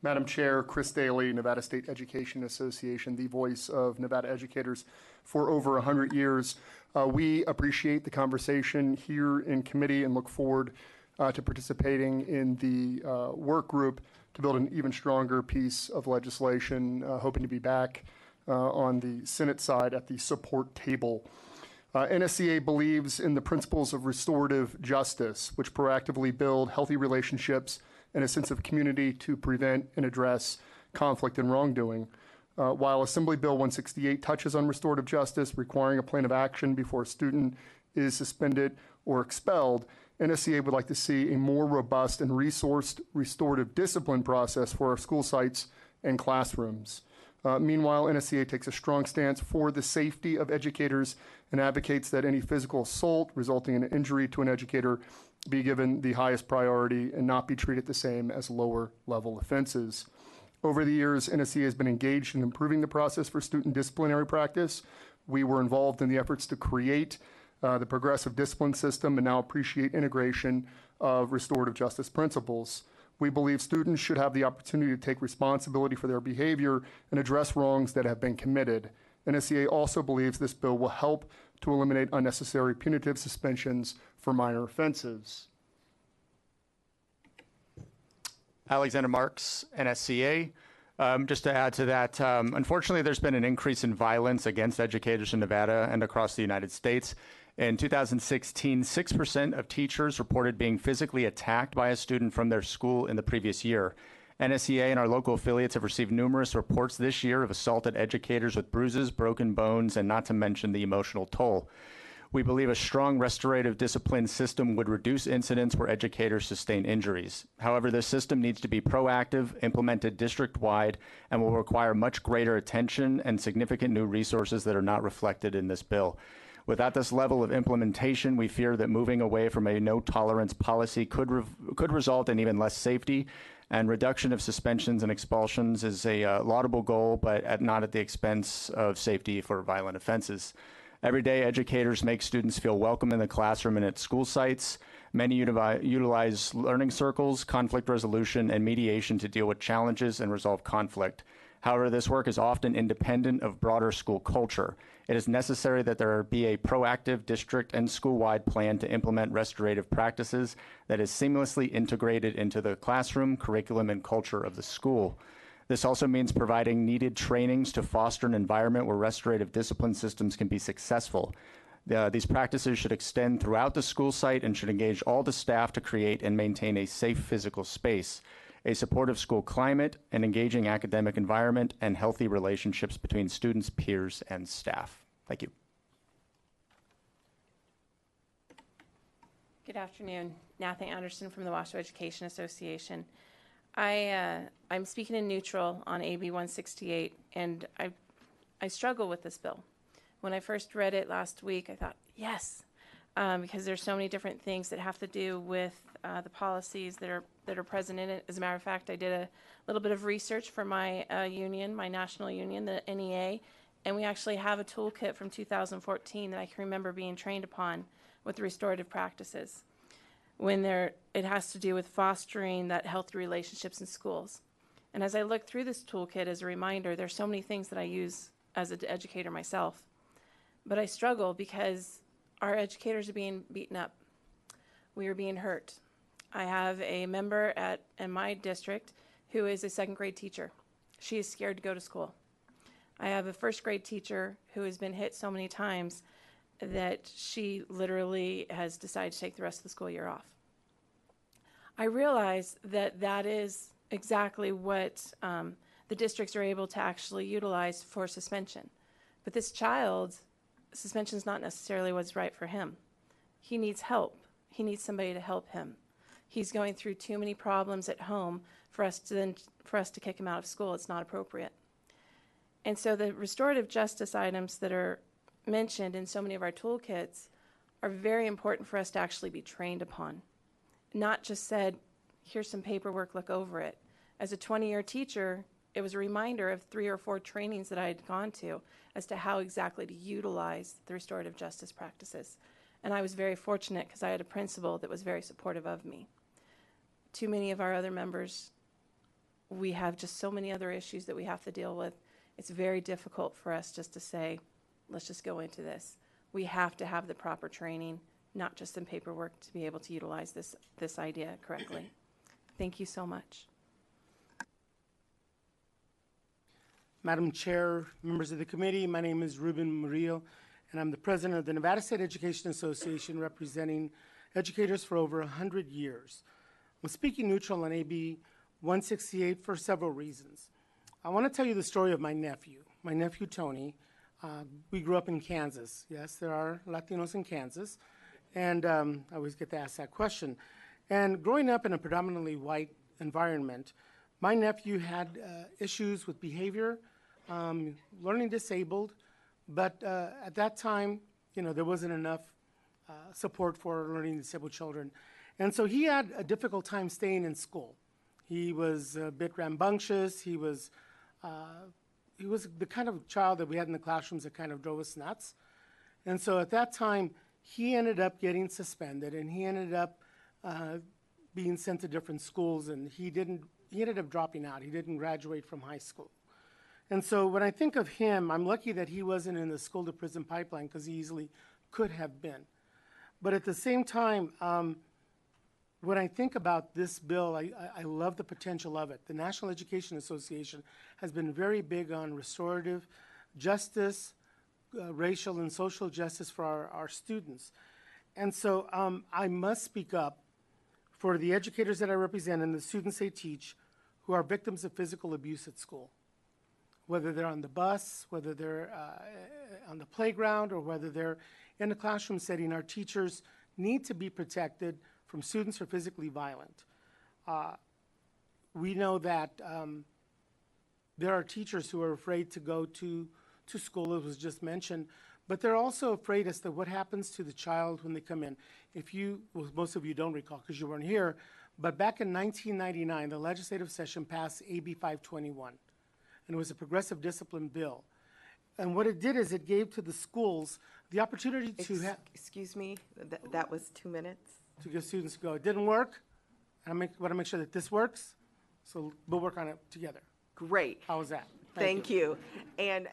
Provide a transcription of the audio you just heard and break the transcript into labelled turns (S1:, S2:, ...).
S1: Madam Chair, Chris Daly, Nevada State Education Association, the voice of Nevada educators for over 100 years. We appreciate the conversation here in committee and look forward to participating in the work group to build an even stronger piece of legislation, hoping to be back on the Senate side at the support table. NSEA believes in the principles of restorative justice, which proactively build healthy relationships and a sense of community to prevent and address conflict and wrongdoing. While Assembly Bill 168 touches on restorative justice, requiring a plan of action before a student is suspended or expelled, NSEA would like to see a more robust and resourced restorative discipline process for our school sites and classrooms. Meanwhile, NSEA takes a strong stance for the safety of educators and advocates that any physical assault resulting in an injury to an educator be given the highest priority and not be treated the same as lower level offenses. Over the years, NSEA has been engaged in improving the process for student disciplinary practice. We were involved in the efforts to create the progressive discipline system and now appreciate integration of restorative justice principles. We believe students should have the opportunity to take responsibility for their behavior and address wrongs that have been committed. NSEA also believes this bill will help to eliminate unnecessary punitive suspensions for minor offenses.
S2: Alexander Marks, NSEA. Just to add to that, unfortunately, there's been an increase in violence against educators in Nevada and across the United States. In 2016, 6% of teachers reported being physically attacked by a student from their school in the previous year. NSEA and our local affiliates have received numerous reports this year of assaulted educators with bruises, broken bones, and not to mention the emotional toll. We believe a strong restorative discipline system would reduce incidents where educators sustain injuries. However, this system needs to be proactive, implemented district-wide, and will require much greater attention and significant new resources that are not reflected in this bill. Without this level of implementation, we fear that moving away from a no-tolerance policy could result in even less safety, and reduction of suspensions and expulsions is a laudable goal, but not at the expense of safety for violent offenses. Every day, educators make students feel welcome in the classroom and at school sites. Many utilize learning circles, conflict resolution, and mediation to deal with challenges and resolve conflict. However, this work is often independent of broader school culture. It is necessary that there be a proactive district and school-wide plan to implement restorative practices that is seamlessly integrated into the classroom, curriculum, and culture of the school. This also means providing needed trainings to foster an environment where restorative discipline systems can be successful. These practices should extend throughout the school site and should engage all the staff to create and maintain a safe physical space, a supportive school climate, an engaging academic environment, and healthy relationships between students, peers, and staff. Thank you.
S3: Good afternoon. Nathan Anderson from the Washoe Education Association. I'm speaking in neutral on AB168, and I struggle with this bill. When I first read it last week, I thought, yes, because there's so many different things that have to do with the policies that are present in it. As a matter of fact, I did a little bit of research for my union, my national union, the NEA, and we actually have a toolkit from 2014 that I can remember being trained upon with restorative practices. When it has to do with fostering that healthy relationships in schools. And as I look through this toolkit as a reminder, there's so many things that I use as an educator myself. But I struggle because our educators are being beaten up. We are being hurt. I have a member in my district who is a second grade teacher. She is scared to go to school. I have a first grade teacher who has been hit so many times that she literally has decided to take the rest of the school year off. I realize that that is exactly what the districts are able to actually utilize for suspension. But this child, suspension is not necessarily what's right for him. He needs help. He needs somebody to help him. He's going through too many problems at home for us to kick him out of school. It's not appropriate. And so the restorative justice items that are mentioned in so many of our toolkits are very important for us to actually be trained upon. Not just said, here's some paperwork, look over it. As a 20-year teacher, it was a reminder of 3 or 4 trainings that I had gone to as to how exactly to utilize the restorative justice practices. And I was very fortunate because I had a principal that was very supportive of me. Too many of our other members we have just so many other issues that we have to deal with. It's very difficult for us just to say, let's just go into this. We have to have the proper training, not just in paperwork, to be able to utilize this idea correctly. Thank you so much.
S4: Madam Chair, members of the committee, my name is Ruben Murillo, and I'm the president of the Nevada State Education Association, representing educators for over 100 years. I'm speaking neutral on AB 168 for several reasons. I want to tell you the story of my nephew Tony. We grew up in Kansas. Yes, there are Latinos in Kansas, and I always get to ask that question. And growing up in a predominantly white environment, my nephew had issues with behavior, learning disabled, but at that time, there wasn't enough support for learning disabled children. And so he had a difficult time staying in school. He was a bit rambunctious. He was the kind of child that we had in the classrooms that kind of drove us nuts. And so at that time, he ended up getting suspended, and he ended up being sent to different schools, and he ended up dropping out. He didn't graduate from high school. And so when I think of him, I'm lucky that he wasn't in the school-to-prison pipeline, because he easily could have been. But at the same time, when I think about this bill, I love the potential of it. The National Education Association has been very big on restorative justice, racial and social justice for our students. And so I must speak up for the educators that I represent and the students they teach who are victims of physical abuse at school. Whether they're on the bus, whether they're on the playground, or whether they're in a classroom setting, our teachers need to be protected from students who are physically violent. We know that there are teachers who are afraid to go to school, as was just mentioned, but they're also afraid as to what happens to the child when they come in. Most of you don't recall because you weren't here, but back in 1999, the legislative session passed AB 521, and it was a progressive discipline bill. And what it did is it gave to the schools the opportunity to have...
S5: Excuse me, that was 2 minutes.
S4: To give students to go. It didn't work, and I want to make sure that this works, so we'll work on it together.
S5: Great.
S4: How was that?
S5: Thank you. And